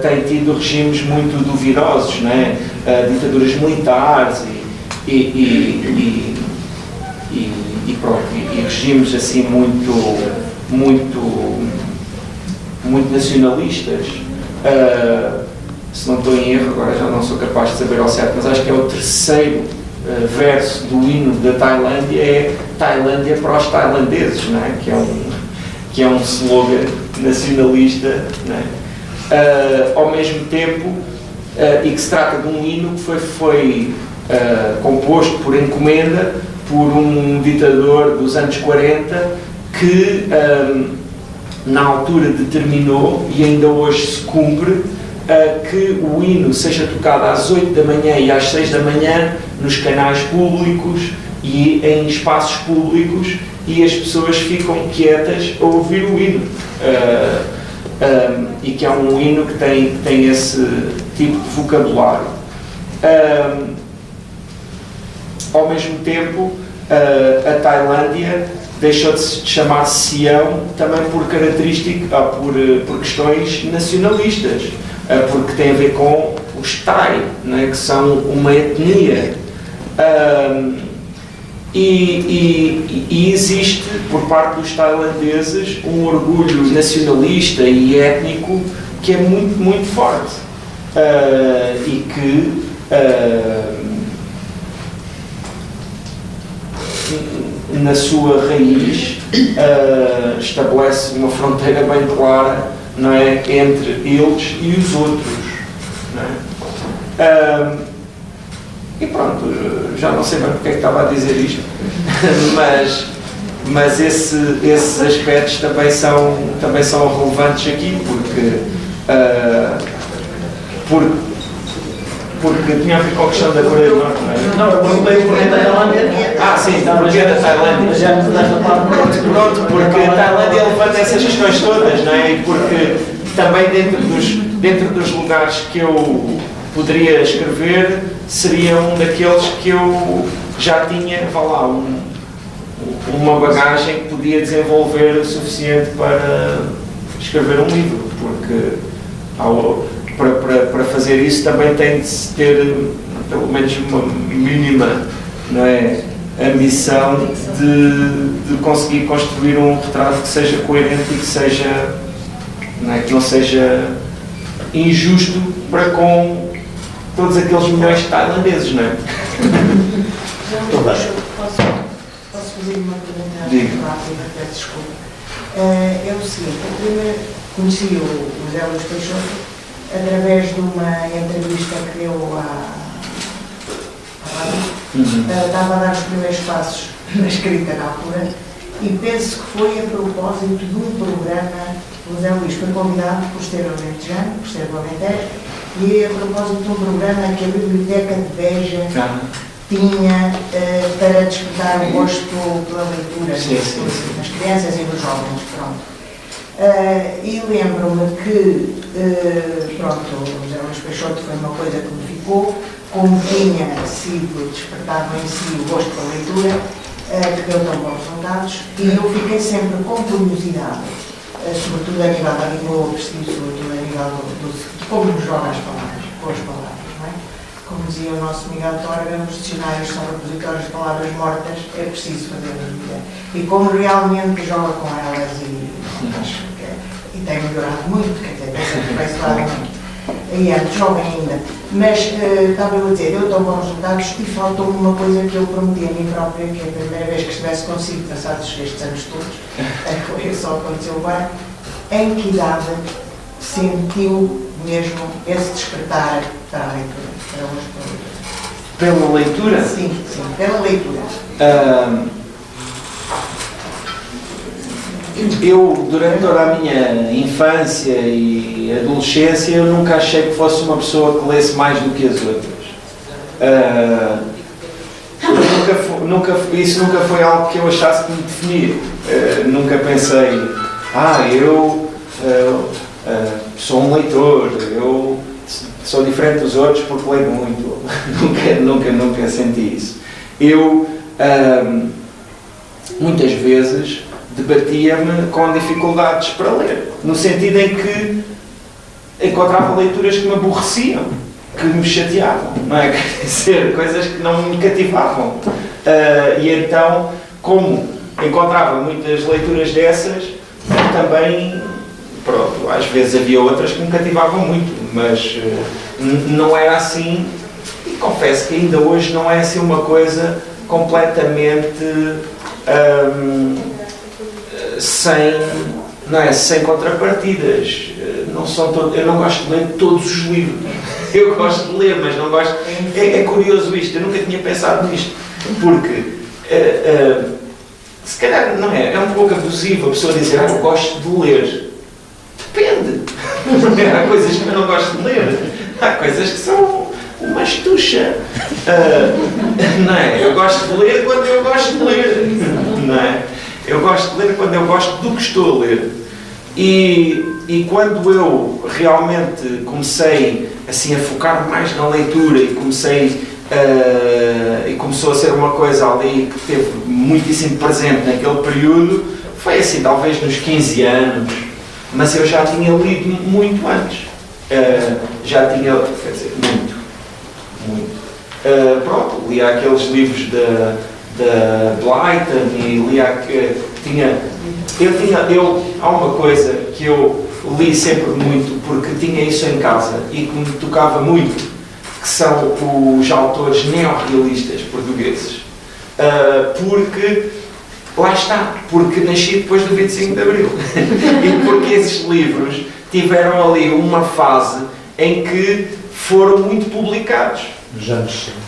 tem tido regimes muito duvidosos, não é? Ditaduras militares e regimes assim muito nacionalistas. Se não estou em erro, agora já não sou capaz de saber ao certo, mas acho que é o terceiro verso do hino da Tailândia, é Tailândia para os tailandeses, não é? Que é um slogan nacionalista, não é? Ao mesmo tempo, e que se trata de um hino que foi composto por encomenda por um ditador dos anos 40, que na altura determinou, e ainda hoje se cumpre, que o hino seja tocado às 8 da manhã e às 6 da manhã nos canais públicos e em espaços públicos, e as pessoas ficam quietas a ouvir o hino. E que é um hino que tem esse tipo de vocabulário. Ao mesmo tempo, a Tailândia deixou de se chamar Sião também por característica, por questões nacionalistas, porque tem a ver com os Thai, não é? Que são uma etnia. E existe, por parte dos tailandeses, um orgulho nacionalista e étnico que é muito, muito forte. E que na sua raiz estabelece uma fronteira bem clara, não é, entre eles e os outros, não é? E pronto, já não sei bem porque é que estava a dizer isto, mas esses aspectos também são relevantes aqui, porque tinha a ver com a questão da Coreia do Norte, não é? Não, eu perguntei o porquê da Tailândia. Ah, sim, porquê da Tailândia. Já me desta parte. Pronto, porque a Tailândia levanta essas questões todas, não é? E porque também dentro dos lugares que eu poderia escrever, seria um daqueles que eu já tinha, vá lá, uma bagagem que podia desenvolver o suficiente para escrever um livro, porque para fazer isso também tem de se ter pelo menos uma mínima, não é, ambição de conseguir construir um retrato que seja coerente e que seja, não é, que não seja injusto para com todos aqueles milhões de tailandeses, não é? Posso fazer uma pergunta rápida, peço desculpa. É o seguinte, eu primeiro conheci o José Luís Peixoto através de uma entrevista que deu à rádio. Estava a dar os primeiros passos na escrita na altura e penso que foi a propósito de um programa. O José Luís foi convidado por ser alentejano, por ser do Alentejo, e a propósito de um programa que a Biblioteca de Beja tinha para despertar o gosto pela leitura nas crianças e nos jovens. Pronto. E lembro-me que pronto, o José Luís Peixoto foi uma coisa que me ficou, como tinha sido despertado em si o gosto pela leitura, que deu tão bons resultados, e eu fiquei sempre com curiosidade, sobretudo a nível da língua, sobretudo a nível de como nos joga as palavras, com as palavras, não é? Como dizia o nosso Miguel Torga, nos dicionários são repositórios de palavras mortas, é preciso fazer a vida. E como realmente joga com elas e tem melhorado muito, quer dizer, tem se aperfeiçoado muito. E é muito jovem ainda. Mas estava eu a dizer, eu dou bons resultados e faltou-me uma coisa que eu prometi a mim própria, que é a primeira vez que estivesse consigo, passados estes anos todos, só aconteceu agora, em que idade sentiu mesmo esse despertar para a leitura, Pela leitura? Sim, pela leitura. Eu, durante toda a minha infância e adolescência, eu nunca achei que fosse uma pessoa que lesse mais do que as outras. Isso nunca foi algo que eu achasse que me definia. Nunca pensei, eu sou um leitor, eu sou diferente dos outros porque leio muito. nunca senti isso. Eu, muitas vezes, debatia-me com dificuldades para ler, no sentido em que encontrava leituras que me aborreciam, que me chateavam, não é? Quer dizer, coisas que não me cativavam. E então, como encontrava muitas leituras dessas, também, pronto, às vezes havia outras que me cativavam muito, mas não era assim, e confesso que ainda hoje não é assim uma coisa completamente sem contrapartidas. Eu não gosto de ler todos os livros. Eu gosto de ler, mas não gosto. É curioso isto, eu nunca tinha pensado nisto, porque se calhar não é um pouco abusivo a pessoa dizer eu gosto de ler. Depende. Há coisas que eu não gosto de ler. Há coisas que são uma estucha. Não é? Eu gosto de ler quando eu gosto de ler. Não é? Eu gosto de ler quando eu gosto do que estou a ler. E quando eu realmente comecei assim, a focar mais na leitura e começou a ser uma coisa ali que teve muitíssimo presente naquele período, foi assim, talvez nos 15 anos, mas eu já tinha lido muito antes. Já tinha, quer dizer, muito. Pronto, lia aqueles livros da Blyton e lia há uma coisa que eu li sempre muito porque tinha isso em casa e que me tocava muito, que são os autores neorrealistas portugueses. Porque, lá está, porque nasci depois do 25 de Abril. E porque esses livros tiveram ali uma fase em que foram muito publicados. Nos anos 60.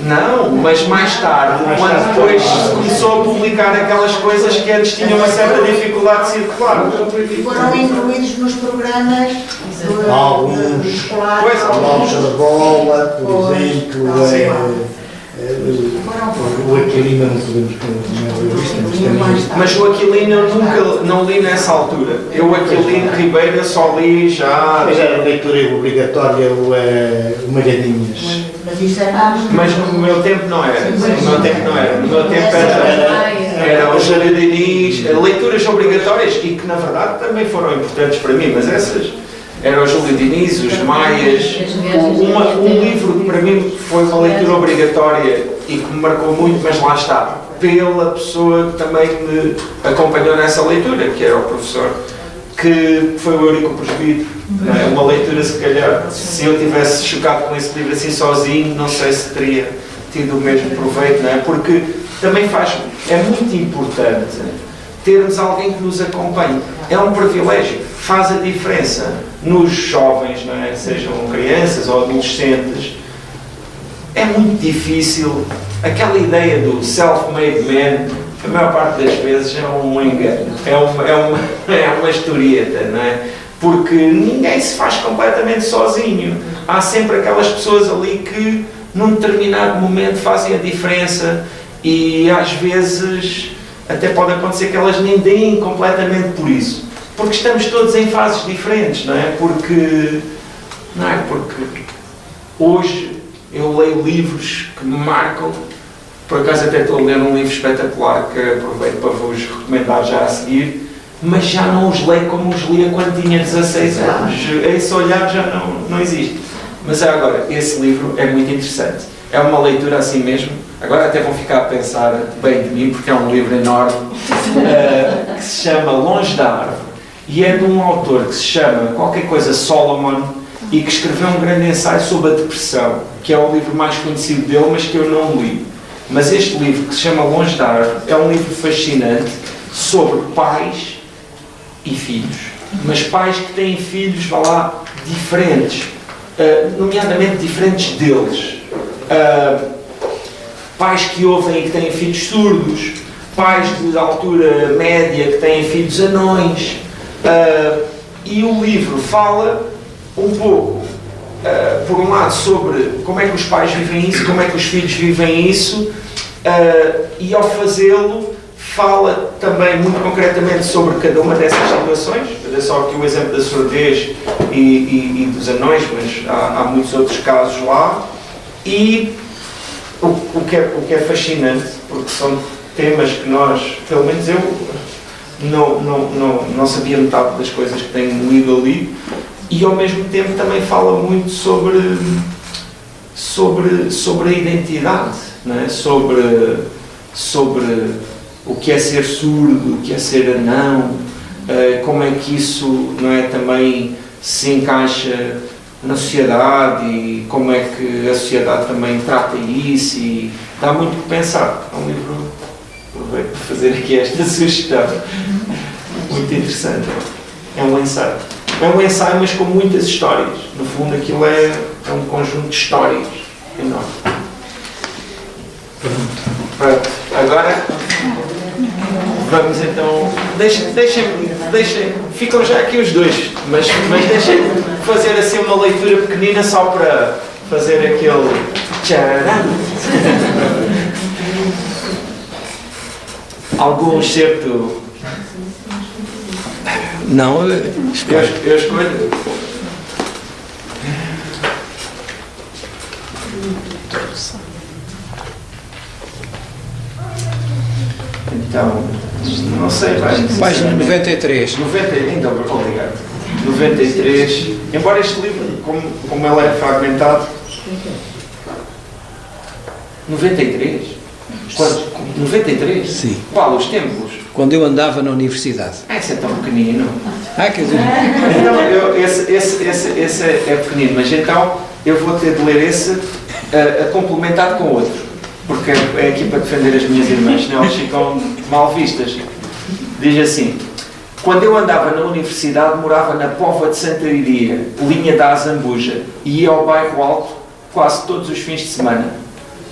Não, mas mais tarde, quando depois se começou a publicar aquelas coisas que antes tinham uma certa dificuldade de circular. Foram incluídos nos programas Alguns, escolares. a Loja da Bola, por exemplo, o Aquilino não podemos mas o Aquilino eu nunca não li nessa altura. Eu, Aquilino Ribeiro, só li já. Mas era leitura obrigatória o Malhadinhas. Mas isso era. Mas no meu tempo não era. No meu tempo não era. No meu tempo era os Jardins, leituras obrigatórias e que na verdade também foram importantes para mim, mas essas eram os Júlio Diniz, os Maias. Um livro que para mim foi uma leitura obrigatória e que me marcou muito, mas lá está, pela pessoa que também me acompanhou nessa leitura, que era o professor, que foi o Eurico Presbítero. Uma leitura, se calhar, se eu tivesse chocado com esse livro assim sozinho, não sei se teria tido o mesmo proveito, não é? Porque também é muito importante termos alguém que nos acompanhe. É um privilégio, faz a diferença nos jovens, não é? Sejam crianças ou adolescentes. É muito difícil, aquela ideia do self-made man, a maior parte das vezes é um engano, é uma historieta, não é? Porque ninguém se faz completamente sozinho. Há sempre aquelas pessoas ali que num determinado momento fazem a diferença e às vezes até pode acontecer que elas nem deem completamente por isso. Porque estamos todos em fases diferentes, não é? Porque hoje eu leio livros que me marcam. Por acaso até estou a ler um livro espetacular que aproveito para vos recomendar já a seguir, mas já não os leio como os lia quando tinha 16 anos. Esse olhar já não existe. Mas agora, esse livro é muito interessante. É uma leitura assim mesmo. Agora até vão ficar a pensar bem de mim, porque é um livro enorme, que se chama Longe da Árvore. E é de um autor que se chama qualquer coisa Solomon e que escreveu um grande ensaio sobre a depressão, que é o livro mais conhecido dele, mas que eu não li. Mas este livro, que se chama Longe da Árvore, é um livro fascinante sobre pais e filhos. Mas pais que têm filhos, vá lá, diferentes, nomeadamente diferentes deles. Pais que ouvem e que têm filhos surdos, pais de altura média que têm filhos anões. E o livro fala um pouco, por um lado, sobre como é que os pais vivem isso, como é que os filhos vivem isso, e ao fazê-lo fala também muito concretamente sobre cada uma dessas situações. Olha só aqui o exemplo da surdez e dos anões, mas há muitos outros casos lá. E o que é fascinante, porque são temas que nós, pelo menos eu, não sabia metade das coisas que tenho lido ali, e ao mesmo tempo também fala muito sobre a identidade, não é? sobre o que é ser surdo, o que é ser anão, como é que isso, não é, também se encaixa na sociedade e como é que a sociedade também trata isso, e dá muito o que pensar. É um livro, aproveito para fazer aqui esta sugestão, muito interessante. É um ensaio. É um ensaio, mas com muitas histórias. No fundo, aquilo é um conjunto de histórias enorme. Pronto. Agora Vamos então. Deixem. Ficam já aqui os dois, mas deixem fazer assim uma leitura pequenina só para fazer aquele. Tcharam! Algum excerto. Não, Eu escolho. Então, não sei, página 93. 90, ainda obrigado. 93. Embora este livro, como ele é fragmentado. 93? Quantos? 93? Sim. Qual? Os tempos? Quando eu andava na universidade. Esse é tão pequenino. Quer dizer... Então, esse é pequenino, mas então eu vou ter de ler esse complementado com outro. Porque é aqui para defender as minhas irmãs, senão elas ficam mal vistas. Diz assim: quando eu andava na universidade, morava na Póvoa de Santa Iria, linha da Azambuja, e ia ao bairro Alto quase todos os fins de semana.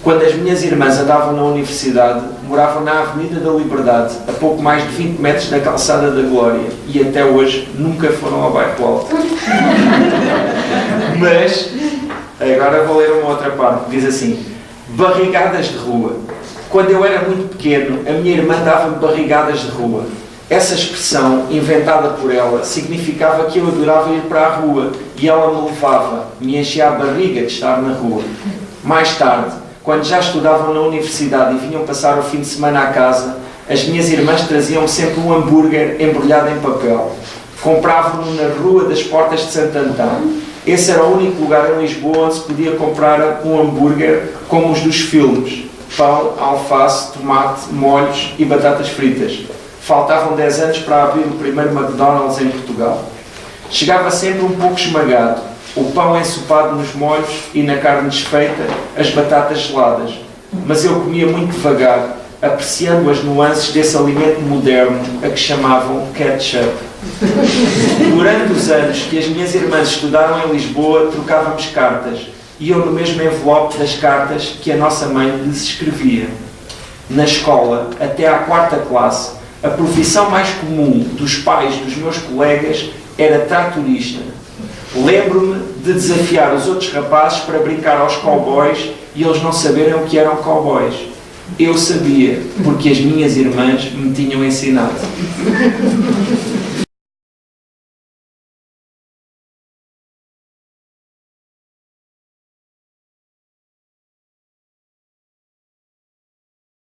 Quando as minhas irmãs andavam na universidade, moravam na Avenida da Liberdade, a pouco mais de 20 metros da Calçada da Glória, e até hoje nunca foram ao bairro Alto. Mas, agora vou ler uma outra parte, que diz assim: barrigadas de rua. Quando eu era muito pequeno, a minha irmã dava-me barrigadas de rua. Essa expressão, inventada por ela, significava que eu adorava ir para a rua e ela me levava, me enchia a barriga de estar na rua. Mais tarde, quando já estudavam na universidade e vinham passar o fim de semana à casa, as minhas irmãs traziam sempre um hambúrguer embrulhado em papel. Compravam-no na Rua das Portas de Santo Antão. Esse era o único lugar em Lisboa onde se podia comprar um hambúrguer como os dos filmes: pão, alface, tomate, molhos e batatas fritas. Faltavam 10 anos para abrir o primeiro McDonald's em Portugal. Chegava sempre um pouco esmagado, o pão ensopado nos molhos e na carne desfeita, as batatas geladas. Mas eu comia muito devagar, apreciando as nuances desse alimento moderno a que chamavam ketchup. Durante os anos que as minhas irmãs estudaram em Lisboa, trocávamos cartas, e eu no mesmo envelope das cartas que a nossa mãe lhes escrevia. Na escola, até à 4ª classe, a profissão mais comum dos pais dos meus colegas era tratorista. Lembro-me de desafiar os outros rapazes para brincar aos cowboys e eles não saberem o que eram cowboys. Eu sabia, porque as minhas irmãs me tinham ensinado.